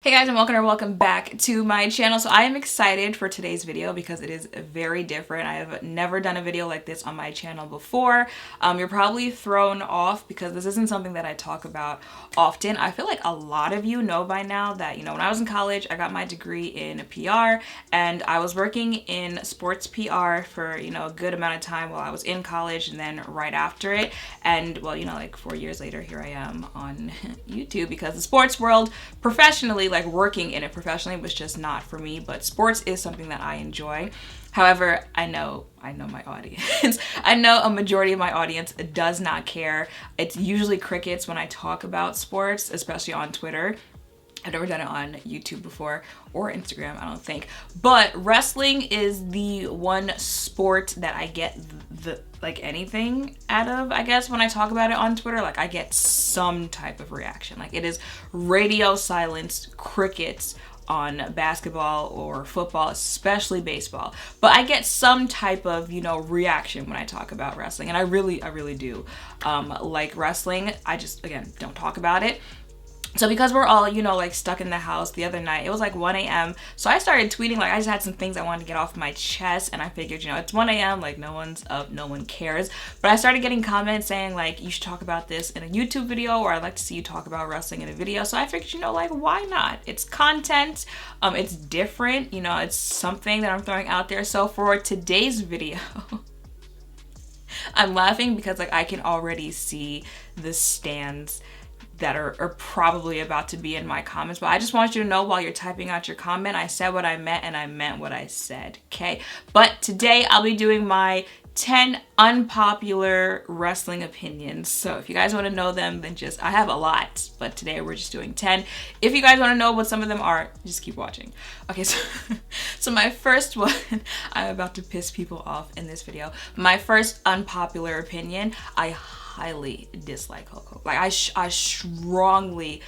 Hey guys, and welcome back to my channel. So I am excited for today's video because it is very different. I have never done a video like this on my channel before. You're probably thrown off because this isn't something that I talk about often. I feel like a lot of you know by now that, when I was in college, I got my degree in PR and I was working in sports PR for, a good amount of time while I was in college and then right after it. And well, like 4 years later, here I am on YouTube because the sports world professionally, like working in it professionally, was just not for me, but sports is something that I enjoy. However, I know my audience. I know a majority of my audience does not care. It's usually crickets when I talk about sports, especially on Twitter. I've never done it on YouTube before or Instagram, I don't think. But wrestling is the one sport that I get anything out of, I guess, when I talk about it on Twitter. Like, I get some type of reaction. Like, it is radio silence, crickets on basketball or football, especially baseball. But I get some type of, reaction when I talk about wrestling. And I really do like wrestling. I just, again, don't talk about it. So because we're all, stuck in the house the other night, it was like 1 a.m. So I started tweeting, I just had some things I wanted to get off my chest, and I figured, it's 1 a.m., no one's up, no one cares. But I started getting comments saying, you should talk about this in a YouTube video, or I'd like to see you talk about wrestling in a video. So I figured, why not? It's content, it's different, it's something that I'm throwing out there. So for today's video, I'm laughing because, I can already see the stands that are probably about to be in my comments. But I just want you to know, while you're typing out your comment, I said what I meant and I meant what I said, okay? But today I'll be doing my 10 unpopular wrestling opinions. So if you guys want to know them, then I have a lot, but today we're just doing 10. If you guys want to know what some of them are, just keep watching. Okay, so my first one, I'm about to piss people off in this video. My first unpopular opinion, I highly dislike Hulk Hogan. I strongly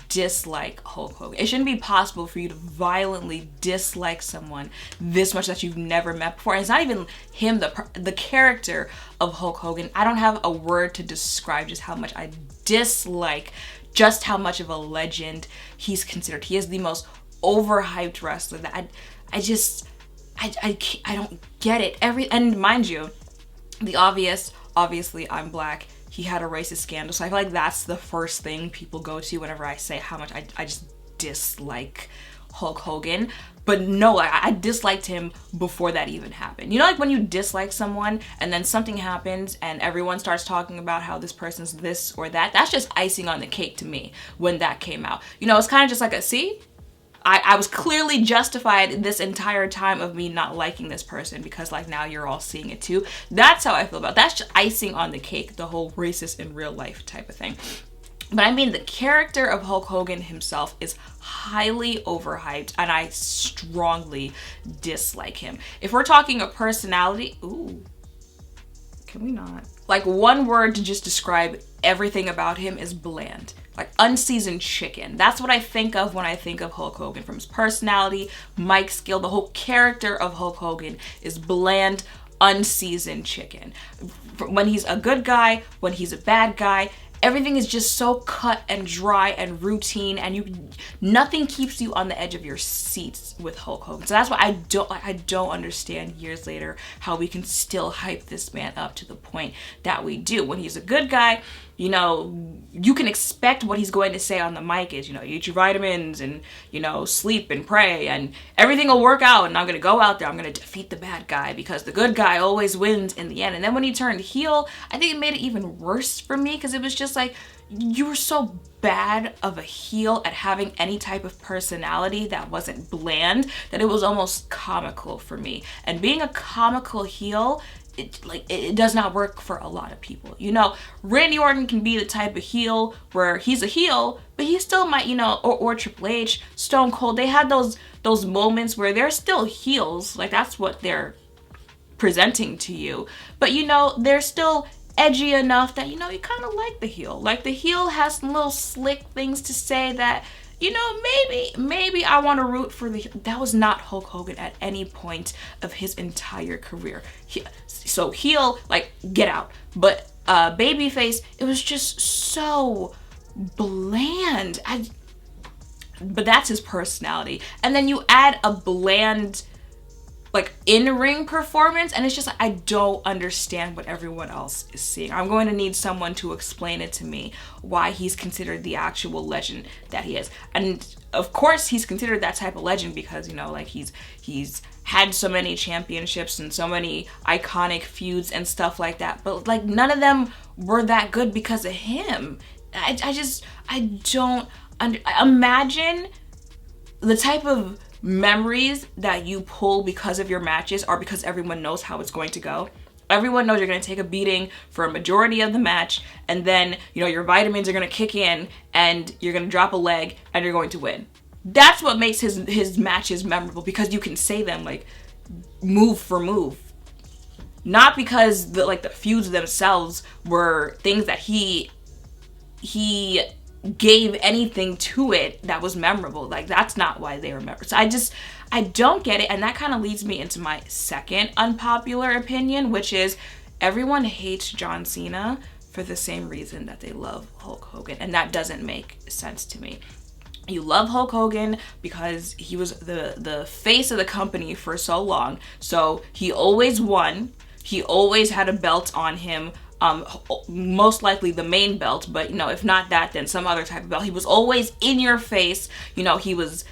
dislike Hulk Hogan. It shouldn't be possible for you to violently dislike someone this much that you've never met before. And it's not even him, the character of Hulk Hogan. I don't have a word to describe just how much I dislike, just how much of a legend he's considered. He is the most overhyped wrestler that I don't get it. And mind you, the obviously I'm black. He had a racist scandal, so I feel like that's the first thing people go to whenever I say how much I just dislike Hulk Hogan. But no, I disliked him before that even happened. When you dislike someone and then something happens and everyone starts talking about how this person's this or that, that's just icing on the cake to me when that came out. It's kind of just like see? I was clearly justified this entire time of me not liking this person because now you're all seeing it too. That's how I feel about it. That's just icing on the cake, the whole racist in real life type of thing. But I mean, the character of Hulk Hogan himself is highly overhyped and I strongly dislike him. If we're talking a personality, ooh, can we not? One word to just describe everything about him is bland. Unseasoned chicken. That's what I think of when I think of Hulk Hogan. From his personality, mic skill, the whole character of Hulk Hogan is bland, unseasoned chicken. When he's a good guy, when he's a bad guy, everything is just so cut and dry and routine, and nothing keeps you on the edge of your seats with Hulk Hogan. So that's why I don't understand years later how we can still hype this man up to the point that we do. When he's a good guy, you can expect what he's going to say on the mic is, eat your vitamins and, sleep and pray and everything will work out and I'm going to go out there, I'm going to defeat the bad guy because the good guy always wins in the end. And then when he turned heel, I think it made it even worse for me because it was just you were so bad of a heel at having any type of personality that wasn't bland that it was almost comical for me. And being a comical heel, it does not work for a lot of people. Randy Orton can be the type of heel where he's a heel, but he still might, or Triple H, Stone Cold, they had those moments where they're still heels. That's what they're presenting to you. But, they're still edgy enough that, you kind of like the heel. The heel has some little slick things to say that, maybe I want to root for that was not Hulk Hogan at any point of his entire career. So heel, get out. But babyface, it was just so bland. but that's his personality. And then you add a bland, like, in-ring performance, and it's just like, I don't understand what everyone else is seeing. I'm going to need someone to explain it to me, why he's considered the actual legend that he is. And of course he's considered that type of legend because, you know, like, he's had so many championships and so many iconic feuds and stuff like that, but like, none of them were that good because of him. I don't imagine the type of memories that you pull because of your matches are because everyone knows how it's going to go. Everyone knows you're going to take a beating for a majority of the match, and then, you know, your vitamins are going to kick in and you're going to drop a leg and you're going to win. That's what makes his matches memorable, because you can say them like move for move. Not because the feuds themselves were things that he gave anything to it that was memorable. Like, that's not why they remember. So I don't get it. And that kind of leads me into my second unpopular opinion, which is everyone hates John Cena for the same reason that they love Hulk Hogan. And that doesn't make sense to me. You love Hulk Hogan because he was the face of the company for so long. So he always won. He always had a belt on him. Most likely the main belt, but, you know, if not that, then some other type of belt. He was always in your face. You know, he was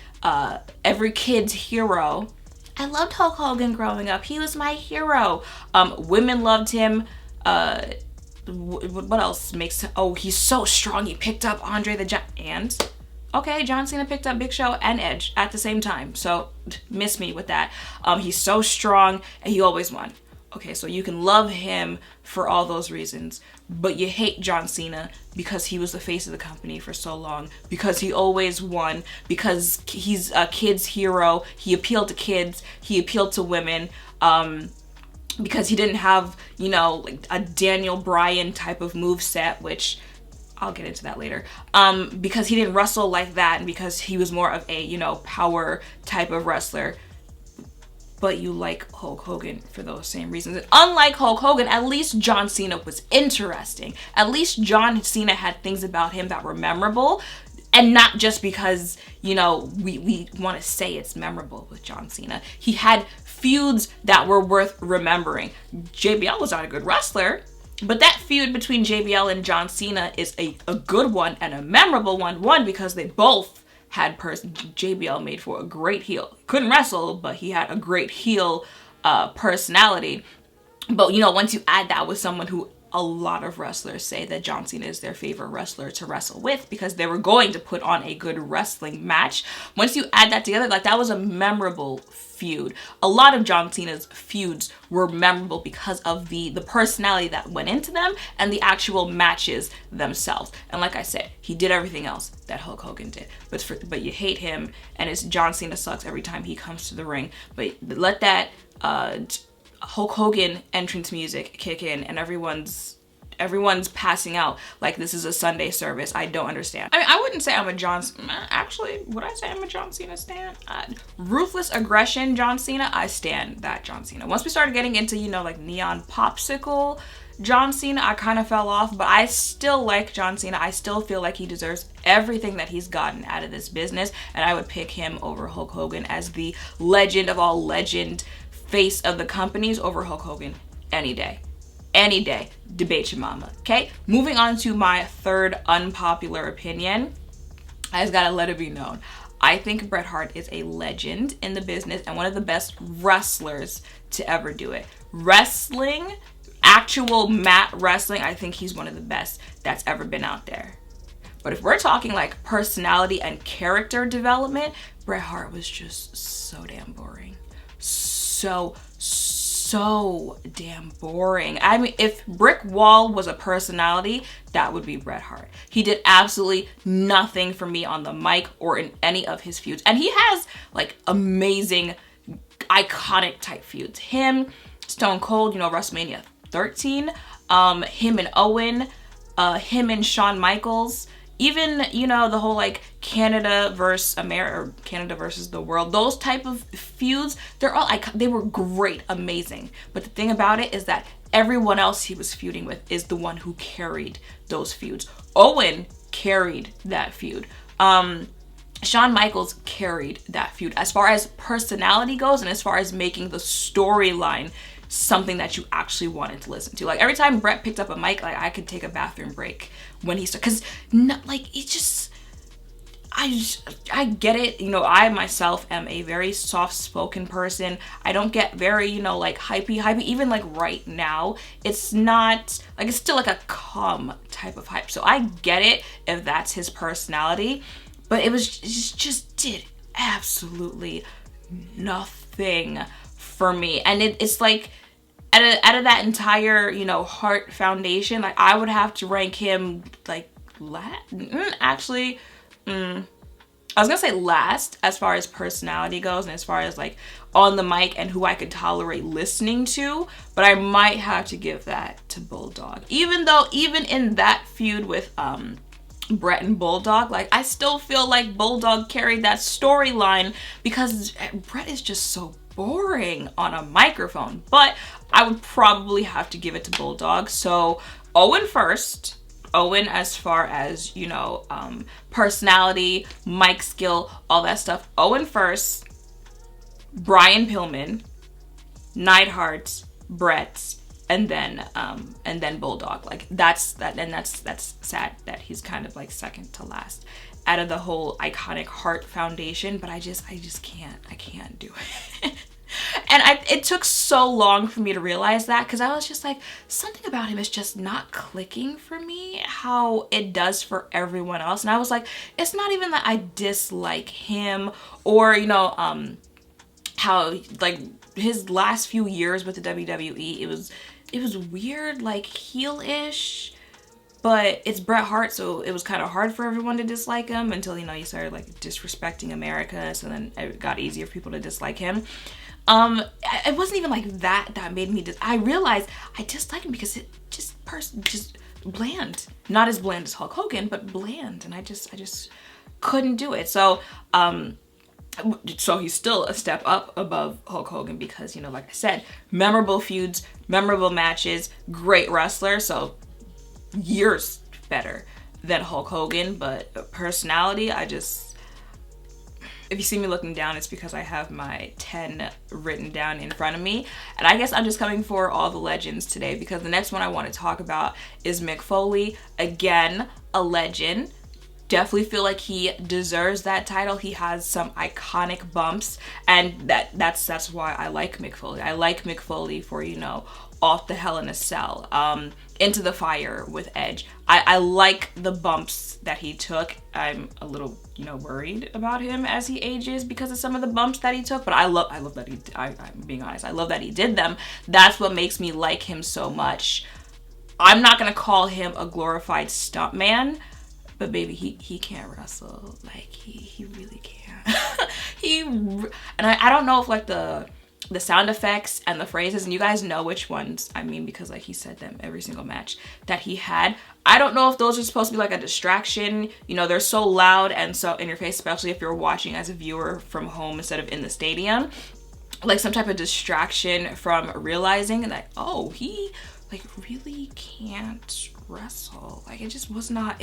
every kid's hero. I loved Hulk Hogan growing up. He was my hero. Women loved him. What else makes... Oh, he's so strong. He picked up Andre the Giant. And... okay, John Cena picked up Big Show and Edge at the same time. So, miss me with that. He's so strong and he always won. Okay, so you can love him for all those reasons, but you hate John Cena because he was the face of the company for so long, because he always won, because he's a kid's hero, he appealed to kids, he appealed to women, because he didn't have, you know, like a Daniel Bryan type of moveset, which I'll get into that later, because he didn't wrestle like that, and because he was more of a, you know, power type of wrestler. But you like Hulk Hogan for those same reasons. And unlike Hulk Hogan, at least John Cena was interesting. At least John Cena had things about him that were memorable. And not just because, you know, we want to say it's memorable with John Cena. He had feuds that were worth remembering. JBL was not a good wrestler, but that feud between JBL and John Cena is a good one and a memorable one. One, because they both had JBL made for a great heel. Couldn't wrestle, but he had a great heel personality. But, you know, once you add that with someone who a lot of wrestlers say that John Cena is their favorite wrestler to wrestle with because they were going to put on a good wrestling match. Once you add that together, like, that was a memorable feud. A lot of John Cena's feuds were memorable because of the personality that went into them and the actual matches themselves. And like I said, he did everything else that Hulk Hogan did. But you hate him, and it's John Cena sucks every time he comes to the ring. But let that Hulk Hogan entrance music kick in and everyone's passing out like this is a Sunday service. I don't understand. I mean, I wouldn't say I'm a actually, would I say I'm a John Cena stan? Ruthless aggression John Cena, I stan that John Cena. Once we started getting into, you know, like neon popsicle John Cena, I kind of fell off, but I still like John Cena. I still feel like he deserves everything that he's gotten out of this business, and I would pick him over Hulk Hogan as the legend of all legend face of the companies over Hulk Hogan any day. Any day. Debate your mama. Okay? Moving on to my third unpopular opinion. I just gotta let it be known. I think Bret Hart is a legend in the business and one of the best wrestlers to ever do it. Wrestling, actual mat wrestling, I think he's one of the best that's ever been out there. But if we're talking like personality and character development, Bret Hart was just so damn boring. So damn boring. I mean, if Brick Wall was a personality, that would be Bret Hart. He did absolutely nothing for me on the mic or in any of his feuds. And he has like amazing, iconic type feuds. Him, Stone Cold, you know, WrestleMania 13, him and Owen, him and Shawn Michaels, even, you know, the whole like Canada versus America, or Canada versus the world, those type of feuds, they were great, amazing. But the thing about it is that everyone else he was feuding with is the one who carried those feuds. Owen carried that feud. Shawn Michaels carried that feud as far as personality goes and as far as making the storyline something that you actually wanted to listen to. Like every time Bret picked up a mic, like I could take a bathroom break when he started, because like it just, I get it. You know, I myself am a very soft-spoken person. I don't get very, you know, like hypey. Even like right now, it's not like, it's still like a calm type of hype. So I get it if that's his personality, but it just did absolutely nothing for me. And it's like out of that entire, you know, Hart Foundation, like I would have to rank him like actually. I was gonna say last as far as personality goes and as far as like on the mic and who I could tolerate listening to, but I might have to give that to Bulldog. Even though even in that feud with Bret and Bulldog, like I still feel like Bulldog carried that storyline because Bret is just so boring on a microphone. But I would probably have to give it to Bulldog. So Owen first. Owen as far as, you know, personality, mic skill, all that stuff. Owen first, Brian Pillman, Neidhart, Bret, and then Bulldog. Like that's sad that he's kind of like second to last out of the whole iconic Hart Foundation, but I just can't do it. And it took so long for me to realize that, because I was just like, something about him is just not clicking for me how it does for everyone else. And I was like, it's not even that I dislike him or, you know, how like his last few years with the WWE, it was weird, like heel-ish. But it's Bret Hart, so it was kind of hard for everyone to dislike him until, you know, he started like disrespecting America. So then it got easier for people to dislike him. It wasn't even like that made me I realized I dislike him because it just bland. Not as bland as Hulk Hogan, but bland. And I just couldn't do it. So he's still a step up above Hulk Hogan because, you know, like I said, memorable feuds, memorable matches, great wrestler. So years better than Hulk Hogan, but personality, if you see me looking down, it's because I have my 10 written down in front of me. And I guess I'm just coming for all the legends today because the next one I want to talk about is Mick Foley. Again, a legend. Definitely feel like he deserves that title. He has some iconic bumps, and that's why I like Mick Foley. I like Mick Foley for, you know, Off the Hell in a Cell, Into the Fire with Edge. I like the bumps that he took. I'm a little, you know, worried about him as he ages because of some of the bumps that he took, but I love that I'm being honest, I love that he did them. That's what makes me like him so much. I'm not gonna call him a glorified stuntman, but baby, he can't wrestle. Like he really can't. And I don't know if like the sound effects and the phrases, and you guys know which ones I mean because like he said them every single match that he had. I don't know if those are supposed to be like a distraction. You know, they're so loud and so in your face, especially if you're watching as a viewer from home instead of in the stadium. Like some type of distraction from realizing that, oh, he like really can't wrestle. Like it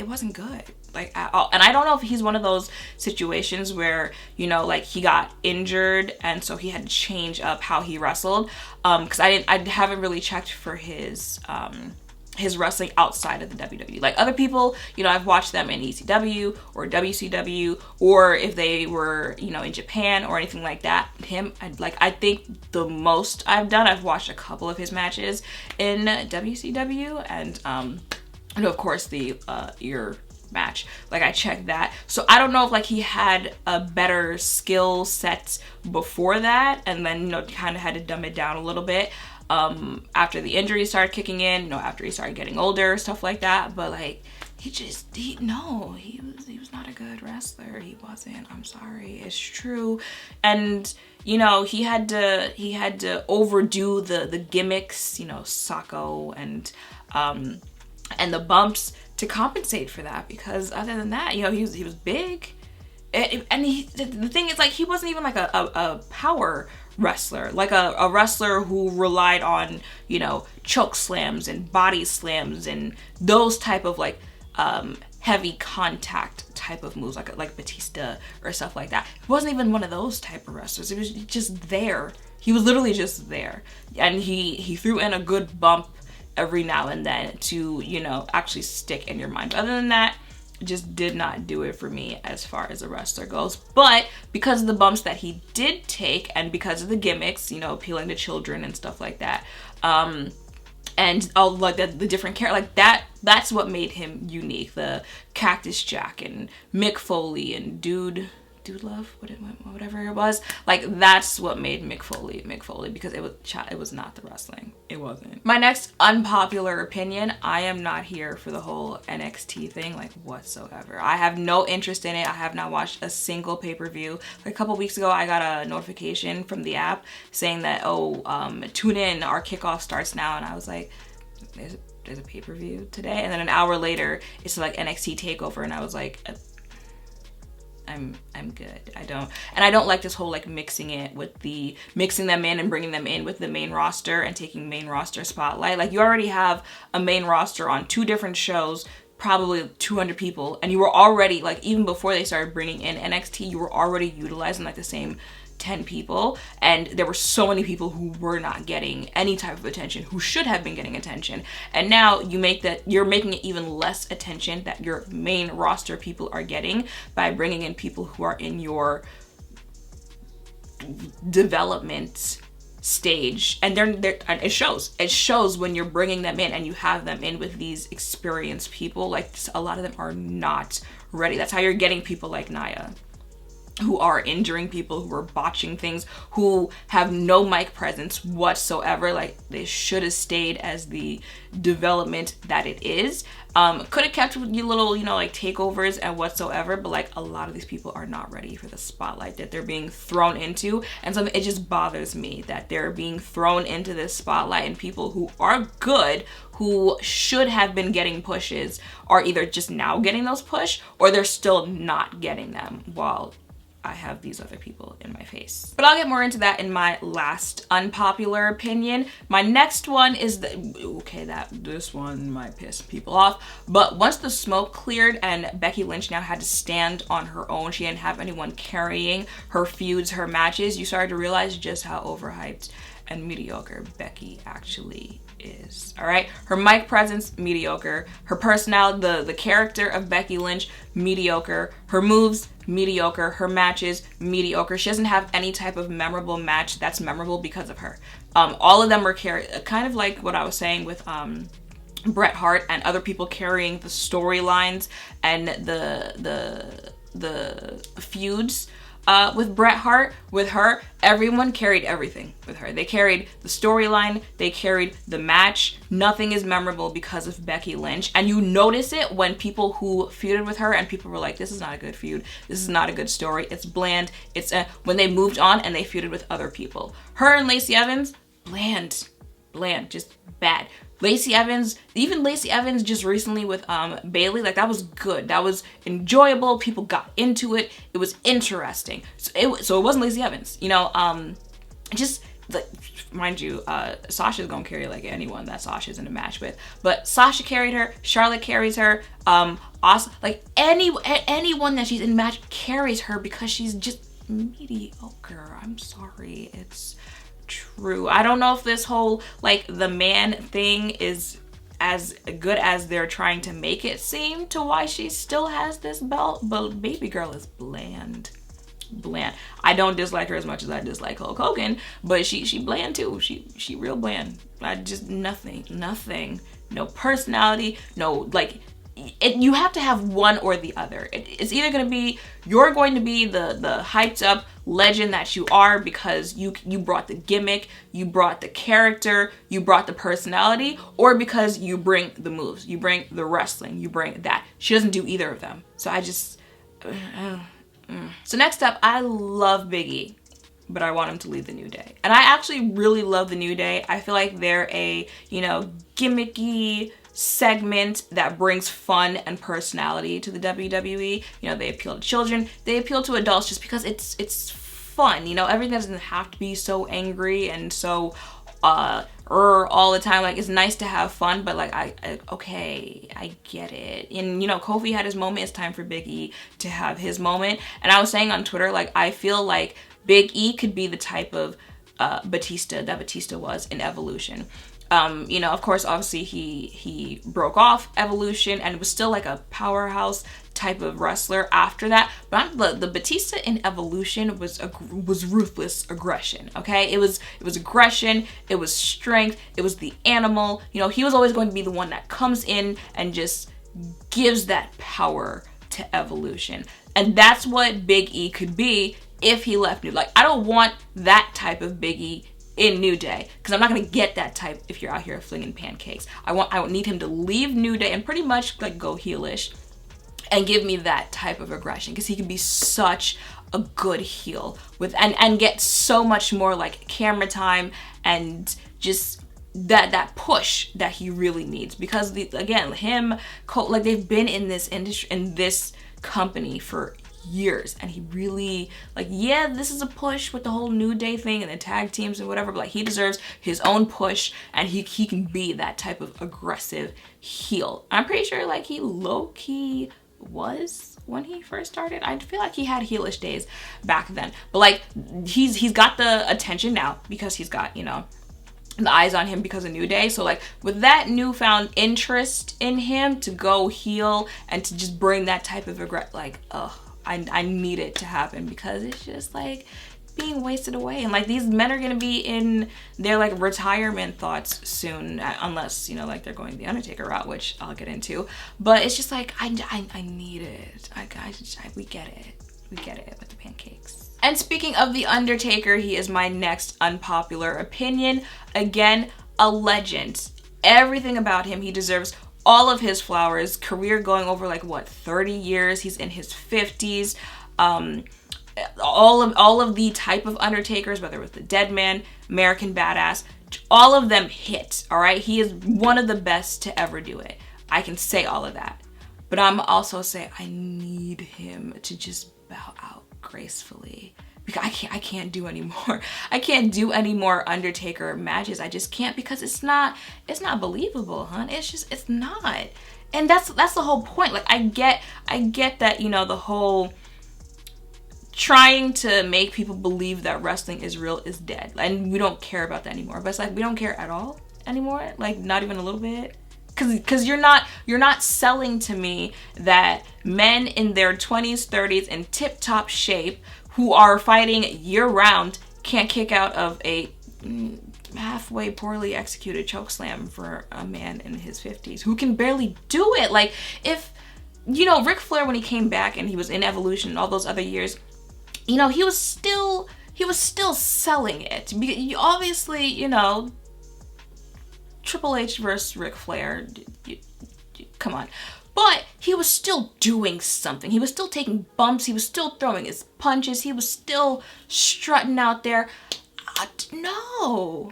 wasn't good like at all. And I don't know if he's one of those situations where, you know, like he got injured and so he had to change up how he wrestled, because I haven't really checked for his wrestling outside of the WWE. Like other people, you know, I've watched them in ECW or WCW, or if they were, you know, in Japan or anything like that. I think the most I've watched a couple of his matches in WCW, and of course the ear match. Like I checked that. So I don't know if like he had a better skill set before that and then, you know, kind of had to dumb it down a little bit after the injuries started kicking in, you know, after he started getting older, stuff like that. But like he was not a good wrestler. He wasn't. I'm sorry. It's true. And you know, he had to overdo the gimmicks, you know, Sacco and the bumps to compensate for that, because other than that, you know, he was big, and the thing is, like, he wasn't even like a power wrestler, like a wrestler who relied on, you know, choke slams and body slams and those type of like heavy contact type of moves, like Batista or stuff like that. It wasn't even one of those type of wrestlers. It was just there. He was literally just there. And he threw in a good bump every now and then to, you know, actually stick in your mind. But other than that, just did not do it for me as far as a wrestler goes. But because of the bumps that he did take, and because of the gimmicks, you know, appealing to children and stuff like that, and all like the different characters, like that's what made him unique. The Cactus Jack and Mick Foley and Dude Love, whatever it was, like that's what made Mick Foley, because it was not the wrestling. It wasn't. My next unpopular opinion, I am not here for the whole NXT thing, like whatsoever. I have no interest in it. I have not watched a single pay-per-view. Like a couple weeks ago, I got a notification from the app saying that, tune in, our kickoff starts now, and I was like, there's a pay-per-view today? And then an hour later, it's like NXT TakeOver, and I was like, I'm good. I don't like this whole like mixing them in and bringing them in with the main roster and taking main roster spotlight. Like you already have a main roster on 2 different shows, probably 200 people, and you were already, like, even before they started bringing in NXT, you were already utilizing like the same 10 people, and there were so many people who were not getting any type of attention, who should have been getting attention. And now you're making it even less attention that your main roster people are getting by bringing in people who are in your development stage, and and it shows when you're bringing them in and you have them in with these experienced people. Like a lot of them are not ready. That's how you're getting people like Nia, who are injuring people, who are botching things, who have no mic presence whatsoever. Like they should have stayed as the development that it is. Could have kept your little, you know, like takeovers and whatsoever, but like a lot of these people are not ready for the spotlight that they're being thrown into. And so it just bothers me that they're being thrown into this spotlight, and people who are good, who should have been getting pushes, are either just now getting those push, or they're still not getting them while I have these other people in my face. But I'll get more into that in my last unpopular opinion. My next one is this one might piss people off, but once the smoke cleared and Becky Lynch now had to stand on her own, she didn't have anyone carrying her feuds, her matches, you started to realize just how overhyped and mediocre Becky actually is. All right, her mic presence, mediocre. Her personality, the character of Becky Lynch, mediocre. Her moves, mediocre. Her matches, mediocre. She doesn't have any type of memorable match that's memorable because of her. All of them were kind of like what I was saying with Bret Hart and other people carrying the storylines and the feuds. With Bret Hart, with her, everyone carried everything with her. They carried the storyline, they carried the match. Nothing is memorable because of Becky Lynch. And you notice it when people who feuded with her and people were like, this is not a good feud, this is not a good story, it's bland. When they moved on and they feuded with other people. Her and Lacey Evans, bland, just bad. Lacey Evans just recently with Bayley, like that was good. That was enjoyable. People got into it. It was interesting. So it wasn't Lacey Evans, you know. Just like, mind you, Sasha's gonna carry like anyone that Sasha's in a match with. But Sasha carried her. Charlotte carries her. Awesome. Like anyone that she's in match carries her because she's just mediocre. I'm sorry. It's true. I don't know if this whole like the man thing is as good as they're trying to make it seem to why she still has this belt, but baby girl is bland. I don't dislike her as much as I dislike Hulk Hogan, but she bland too. She real bland. I just nothing, no personality, no like. You have to have one or the other. It's either going to be, you're going to be the hyped up legend that you are because you brought the gimmick, you brought the character, you brought the personality, or because you bring the moves, you bring the wrestling, you bring that. She doesn't do either of them. So I just, So next up, I love Big E, but I want him to lead the New Day. And I actually really love the New Day. I feel like they're a, you know, gimmicky segment that brings fun and personality to the WWE. You know, they appeal to children, they appeal to adults just because it's fun. You know, everything doesn't have to be so angry and so all the time. Like, it's nice to have fun, but like, okay, I get it. And you know, Kofi had his moment. It's time for Big E to have his moment. And I was saying on Twitter, like, I feel like Big E could be the type of Batista that Batista was in Evolution. You know, of course, obviously he broke off Evolution and was still like a powerhouse type of wrestler after that. But the Batista in Evolution was ruthless aggression. Okay, it was aggression. It was strength. It was the animal. You know, he was always going to be the one that comes in and just gives that power to Evolution. And that's what Big E could be if he left New. Like, I don't want that type of Big E in New Day, because I'm not gonna get that type if you're out here flinging pancakes. I need him to leave New Day and pretty much like go heelish and give me that type of aggression, because he can be such a good heel with and get so much more like camera time and just that push that he really needs, because like they've been in this industry, in this company for years, and he really, like, yeah, this is a push with the whole New Day thing and the tag teams and whatever, but like, he deserves his own push, and he can be that type of aggressive heel. I'm pretty sure like he low-key was when he first started. I feel like he had heelish days back then, but like, he's got the attention now because he's got, you know, the eyes on him because of New Day. So like, with that newfound interest in him to go heel and to just bring that type of I need it to happen, because it's just like being wasted away, and like, these men are gonna be in their like retirement thoughts soon, unless, you know, like they're going the Undertaker route, which I'll get into. But it's just like, I need it. We get it with the pancakes. And speaking of the Undertaker, he is my next unpopular opinion. Again, a legend. Everything about him, he deserves all of his flowers. Career going over like what, 30 years. He's in his 50s. All of the type of Undertakers, whether it was the Dead Man, American Badass, all of them hit. All right, he is one of the best to ever do it. I can say all of that, but I'm also say I need him to just bow out gracefully, because I can't do anymore. I can't do any more Undertaker matches. I just can't, because it's not believable, huh? It's not. And that's the whole point. Like, I get that, you know, the whole trying to make people believe that wrestling is real is dead, and we don't care about that anymore. But it's like, we don't care at all anymore, like not even a little bit. Because you're not selling to me that men in their 20s, 30s in tip-top shape who are fighting year-round can't kick out of a halfway poorly executed chokeslam for a man in his 50s who can barely do it. Like, if, you know, Ric Flair, when he came back and he was in Evolution and all those other years, you know, he was still selling it. Obviously, you know, Triple H versus Ric Flair, come on. But he was still doing something. He was still taking bumps. He was still throwing his punches. He was still strutting out there. No.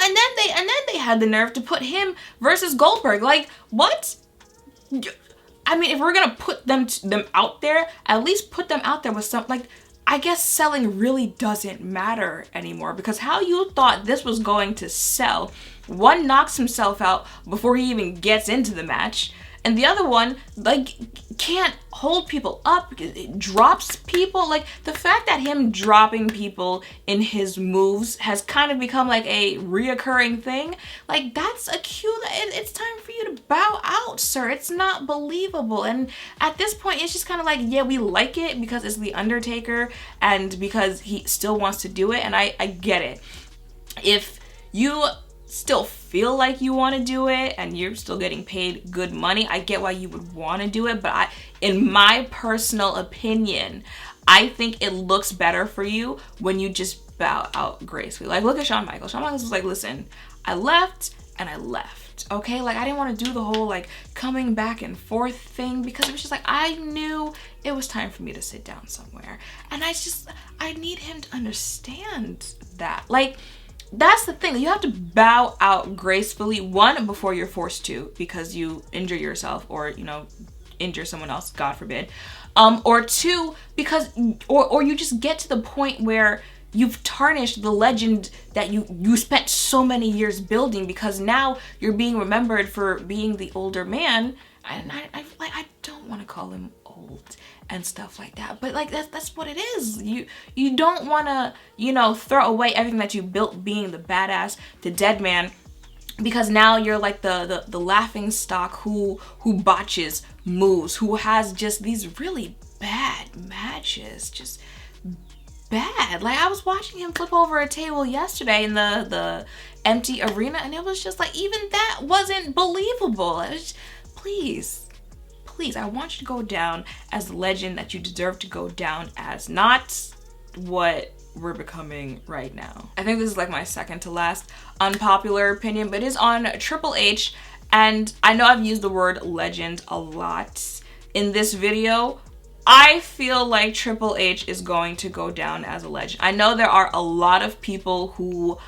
And then they had the nerve to put him versus Goldberg. Like, what? I mean, if we're gonna put them out there, at least put them out there with some, like, I guess selling really doesn't matter anymore, because how you thought this was going to sell. One knocks himself out before he even gets into the match, and the other one, like, can't hold people up, it drops people. Like, the fact that him dropping people in his moves has kind of become like a reoccurring thing, like, that's a cue that it's time for you to bow out, sir. It's not believable. And at this point, it's just kind of like, yeah, we like it because it's the Undertaker and because he still wants to do it, and I get it. If you still feel like you want to do it and you're still getting paid good money, I get why you would want to do it, but in my personal opinion, I think it looks better for you when you just bow out gracefully. Like, look at Shawn Michaels. Shawn Michaels was like, listen, I left and I left, okay? Like, I didn't want to do the whole like coming back and forth thing, because it was just like, I knew it was time for me to sit down somewhere, and I need him to understand that. Like, that's the thing. You have to bow out gracefully, one, before you're forced to because you injure yourself or, you know, injure someone else, God forbid. Or two, because, or you just get to the point where you've tarnished the legend that you spent so many years building, because now you're being remembered for being the older man. And I don't want to call him old and stuff like that, but like that's what it is. You don't want to, you know, throw away everything that you built being the badass, the dead man, because now you're like the laughing stock who botches moves, who has just these really bad matches, just bad. Like, I was watching him flip over a table yesterday in the empty arena, and it was just like, even that wasn't believable. It was just, please, I want you to go down as the legend that you deserve to go down as, not what we're becoming right now. I think this is like my second to last unpopular opinion, but it is on Triple H. And I know I've used the word legend a lot in this video. I feel like Triple H is going to go down as a legend. I know there are a lot of people who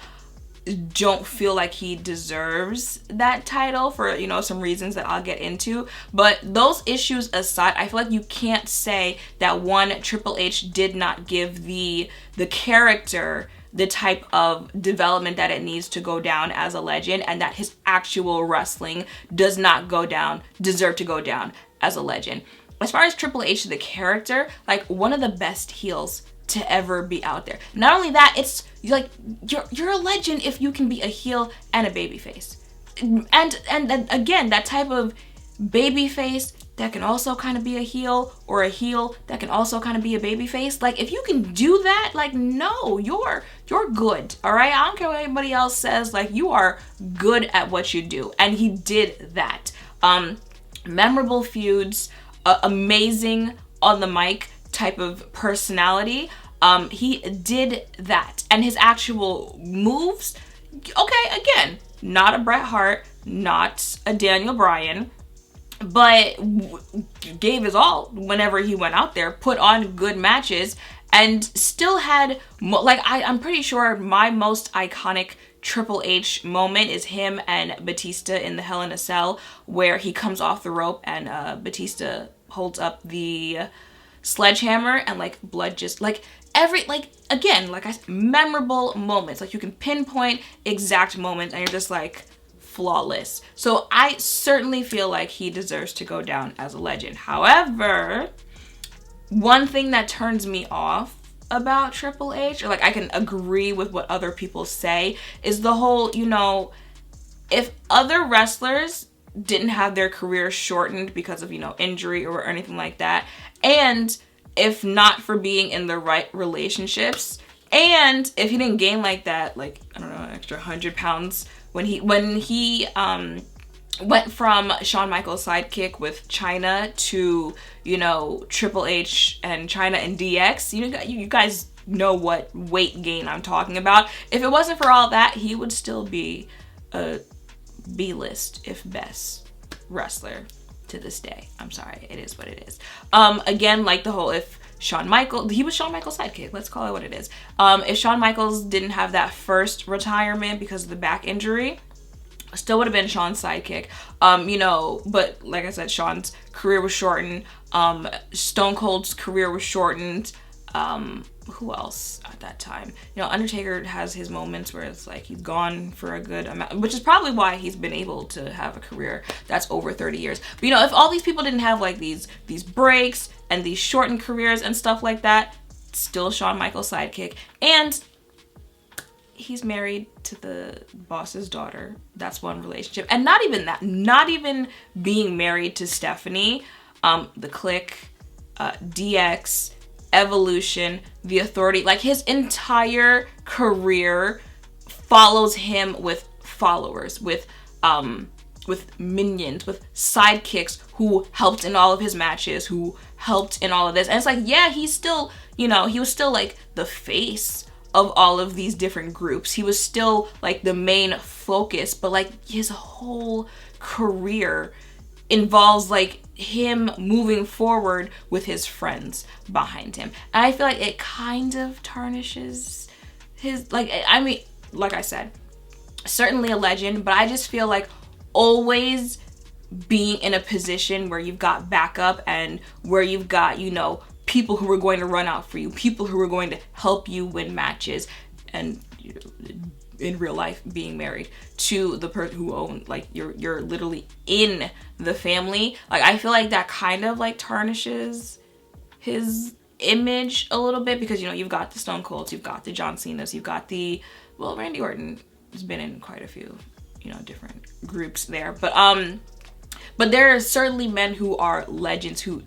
don't feel like he deserves that title for, you know, some reasons that I'll get into. But those issues aside, I feel like you can't say that, one, Triple H did not give the character the type of development that it needs to go down as a legend, and that his actual wrestling does not deserve to go down as a legend. As far as Triple H, the character, like, one of the best heels to ever be out there. Not only that, it's like you're a legend if you can be a heel and a babyface. And again, that type of babyface that can also kind of be a heel, or a heel that can also kind of be a babyface. Like, if you can do that, like, no, you're good. All right, I don't care what anybody else says. Like, you are good at what you do, and he did that. Memorable feuds. Amazing on the mic type of personality. He did that, and his actual moves, okay, again, not a Bret Hart, not a Daniel Bryan, but gave his all whenever he went out there, put on good matches, and still had like, I'm pretty sure my most iconic Triple H moment is him and Batista in the Hell in a Cell, where he comes off the rope and Batista holds up the sledgehammer, and like blood just like memorable moments. Like, you can pinpoint exact moments, and you're just like, flawless. So I certainly feel like he deserves to go down as a legend. However, one thing that turns me off about Triple H, or like I can agree with what other people say, is the whole, you know, if other wrestlers didn't have their career shortened because of, you know, injury or anything like that, and if not for being in the right relationships, and if he didn't gain like that, like, I don't know, an extra 100 pounds when he went from Shawn Michaels' sidekick with China to, you know, Triple H and China and DX. You guys know what weight gain I'm talking about. If it wasn't for all that, he would still be a B-list, if best, wrestler to this day. I'm sorry, it is what it is. Again, like the whole, if Shawn Michaels, he was Shawn Michaels' sidekick, let's call it what it is. If Shawn Michaels didn't have that first retirement because of the back injury, still would have been Shawn's sidekick. You know, but like I said, Shawn's career was shortened. Stone Cold's career was shortened. Who else at that time? You know, Undertaker has his moments where it's like he's gone for a good amount, which is probably why he's been able to have a career that's over 30 years. But, you know, if all these people didn't have like these breaks and these shortened careers and stuff like that, still Shawn Michaels' sidekick. And he's married to the boss's daughter. That's one relationship. And not even that, not even being married to Stephanie, the Clique, DX, Evolution, The Authority, like his entire career follows him with followers, with minions, with sidekicks who helped in all of his matches, who helped in all of this. And it's like, yeah, he's still, you know, he was still like the face of all of these different groups. He was still like the main focus, but like his whole career involves like him moving forward with his friends behind him. And I feel like it kind of tarnishes his, like, I mean, like I said, certainly a legend, but I just feel like always being in a position where you've got backup and where you've got, you know, people who were going to run out for you, people who were going to help you win matches, and in real life being married to the person who owned, like, you're literally in the family. Like, I feel like that kind of like tarnishes his image a little bit, because, you know, you've got the Stone Colds, you've got the John Cenas, you've got the, well, Randy Orton has been in quite a few, you know, different groups there, but there are certainly men who are legends who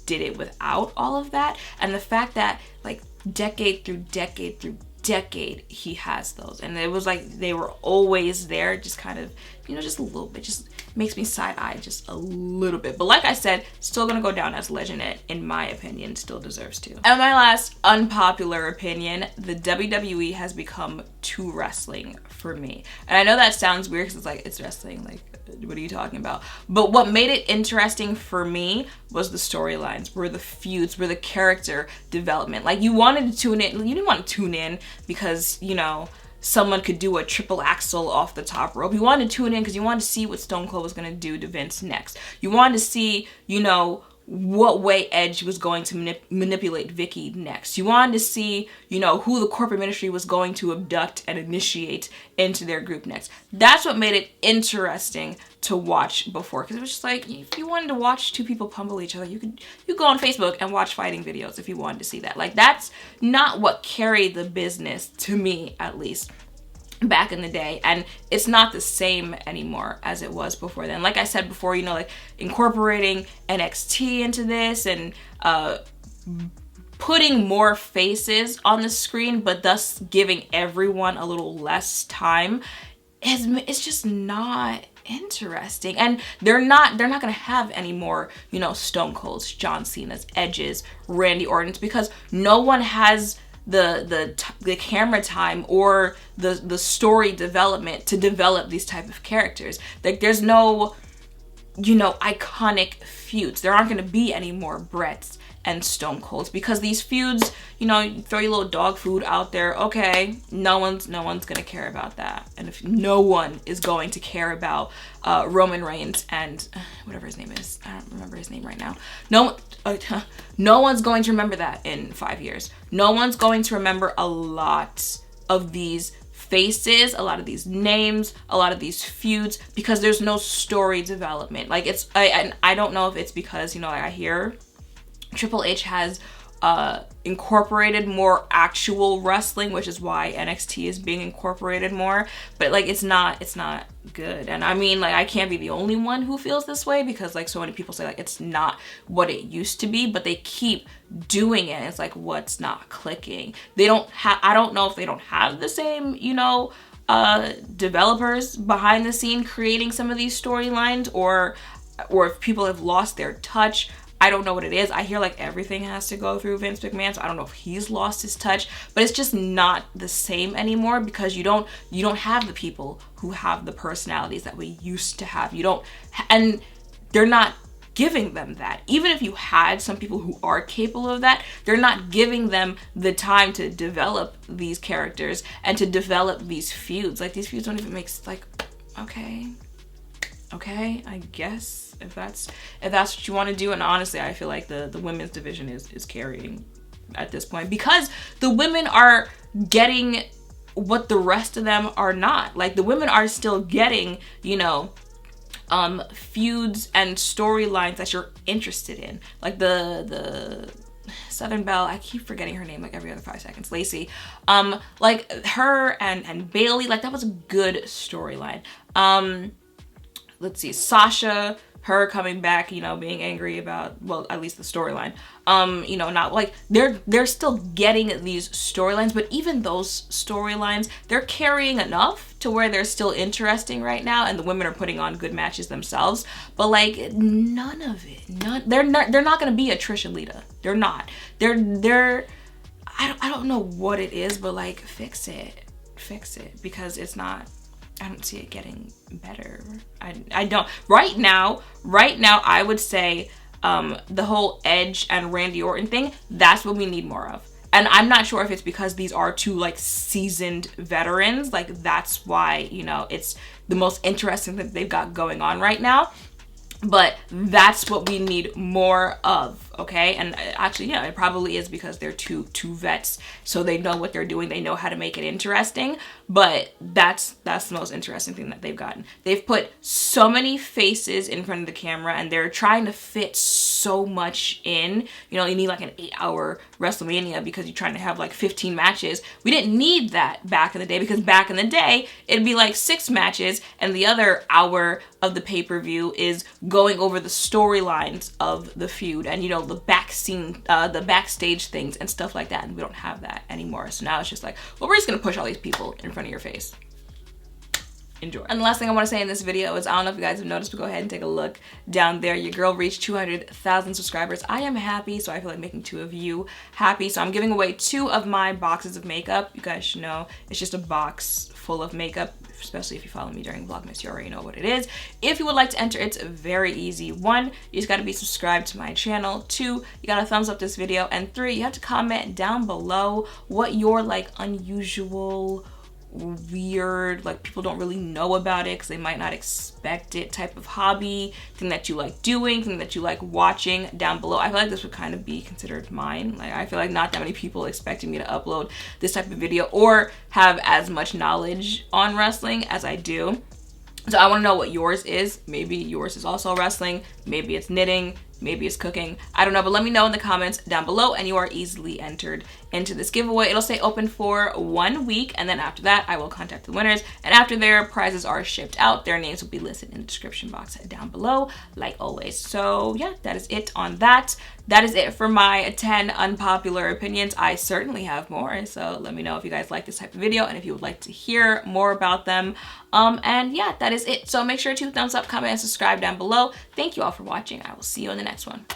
did it without all of that. And the fact that, like, decade through decade through decade, he has those, and it was like they were always there, just kind of, you know, just a little bit, just makes me side-eye just a little bit. But like I said, still gonna go down as legend, in my opinion, still deserves to. And my last unpopular opinion, the WWE has become too wrestling for me. And I know that sounds weird, because it's like, it's wrestling, like, what are you talking about? But what made it interesting for me was the storylines, were the feuds, were the character development. Like, you wanted to tune in, you didn't want to tune in because, you know, someone could do a triple axel off the top rope. You wanted to tune in because you wanted to see what Stone Cold was going to do to Vince next. You wanted to see, you know, what way Edge was going to manipulate Vicky next. You wanted to see, you know, who the corporate ministry was going to abduct and initiate into their group next. That's what made it interesting to watch before, because it was just like, if you wanted to watch two people pummel each other, you go on Facebook and watch fighting videos if you wanted to see that. Like, that's not what carried the business, to me at least, back in the day, and it's not the same anymore as it was before then. Like I said before, you know, like, incorporating NXT into this, and putting more faces on the screen, but thus giving everyone a little less time, it's just not interesting. And they're not gonna have any more, you know, Stone Colds, John Cena's, Edges, Randy Orton's, because no one has the camera time or the story development to develop these type of characters. Like, there's no, you know, iconic feuds. There aren't going to be any more Brets and Stone Colds, because these feuds, you know, you throw your little dog food out there, okay, no one's gonna care about that. And if no one is going to care about Roman Reigns and whatever his name is, I don't remember his name right now, no one's going to remember that in 5 years. No one's going to remember a lot of these faces, a lot of these names, a lot of these feuds, because there's no story development. Like, I don't know if it's because, you know, like, I hear Triple H has incorporated more actual wrestling, which is why NXT is being incorporated more, but like, it's not good. And I mean, like, I can't be the only one who feels this way, because like, so many people say like it's not what it used to be, but they keep doing it. It's like, what's not clicking? I don't know if they don't have the same, you know, developers behind the scene creating some of these storylines, or if people have lost their touch. I don't know what it is. I hear like everything has to go through Vince McMahon, so I don't know if he's lost his touch, but it's just not the same anymore, because you don't have the people who have the personalities that we used to have. And they're not giving them that. Even if you had some people who are capable of that, they're not giving them the time to develop these characters and to develop these feuds. Like, these feuds don't even make, like, okay, I guess if that's what you want to do. And honestly, I feel like the women's division is carrying at this point, because the women are getting what the rest of them are not. Like, the women are still getting, you know, feuds and storylines that you're interested in. Like the Southern Belle, I keep forgetting her name like every other 5 seconds, Lacey. Like, her and Bailey, like, that was a good storyline. Let's see, Sasha, her coming back, you know, being angry about, well, at least the storyline. You know, not like, they're still getting these storylines, but even those storylines, they're carrying enough to where they're still interesting right now, and the women are putting on good matches themselves. But like, none of it, they're not gonna be a Trish and Lita. They're not. I don't know what it is, but like, fix it, because it's not. I don't see it getting better. I don't. Right now, I would say the whole Edge and Randy Orton thing, that's what we need more of. And I'm not sure if it's because these are two like seasoned veterans. Like, that's why, you know, it's the most interesting thing they've got going on right now. But that's what we need more of okay? And actually, yeah, it probably is because they're two vets, so they know what they're doing. They know how to make it interesting. But that's the most interesting thing that they've gotten. They've put so many faces in front of the camera, and they're trying to fit so much in. You know, you need like an 8-hour WrestleMania because you're trying to have like 15 matches. We didn't need that back in the day, because back in the day it'd be like 6 matches, and the other hour of the pay-per-view is going over the storylines of the feud and, you know, the backstage things and stuff like that. And we don't have that anymore. So now it's just like, well, we're just gonna push all these people in front of your face. Enjoy. And the last thing I want to say in this video is, I don't know if you guys have noticed, but go ahead and take a look down there. Your girl reached 200,000 subscribers. I am happy, so I feel like making 2 of you happy. So I'm giving away 2 of my boxes of makeup. You guys should know it's just a box full of makeup, especially if you follow me during Vlogmas, you already know what it is. If you would like to enter, it's very easy. 1, you just gotta be subscribed to my channel. 2, you gotta thumbs up this video. And 3, you have to comment down below what your like unusual, weird, like people don't really know about it because they might not expect it, type of hobby, thing that you like doing, thing that you like watching down below. I feel like this would kind of be considered mine. Like, I feel like not that many people expecting me to upload this type of video or have as much knowledge on wrestling as I do. So I want to know what yours is. Maybe yours is also wrestling, maybe it's knitting, maybe it's cooking, I don't know, but let me know in the comments down below, and you are easily entered into this giveaway. It'll stay open for 1 week, and then after that I will contact the winners, and after their prizes are shipped out, their names will be listed in the description box down below, like always. So yeah, that is it on that. That is it for my 10 unpopular opinions. I certainly have more, so let me know if you guys like this type of video and if you would like to hear more about them. And yeah, that is it. So make sure to thumbs up, comment, and subscribe down below. Thank you all for watching. I will see you in the next one.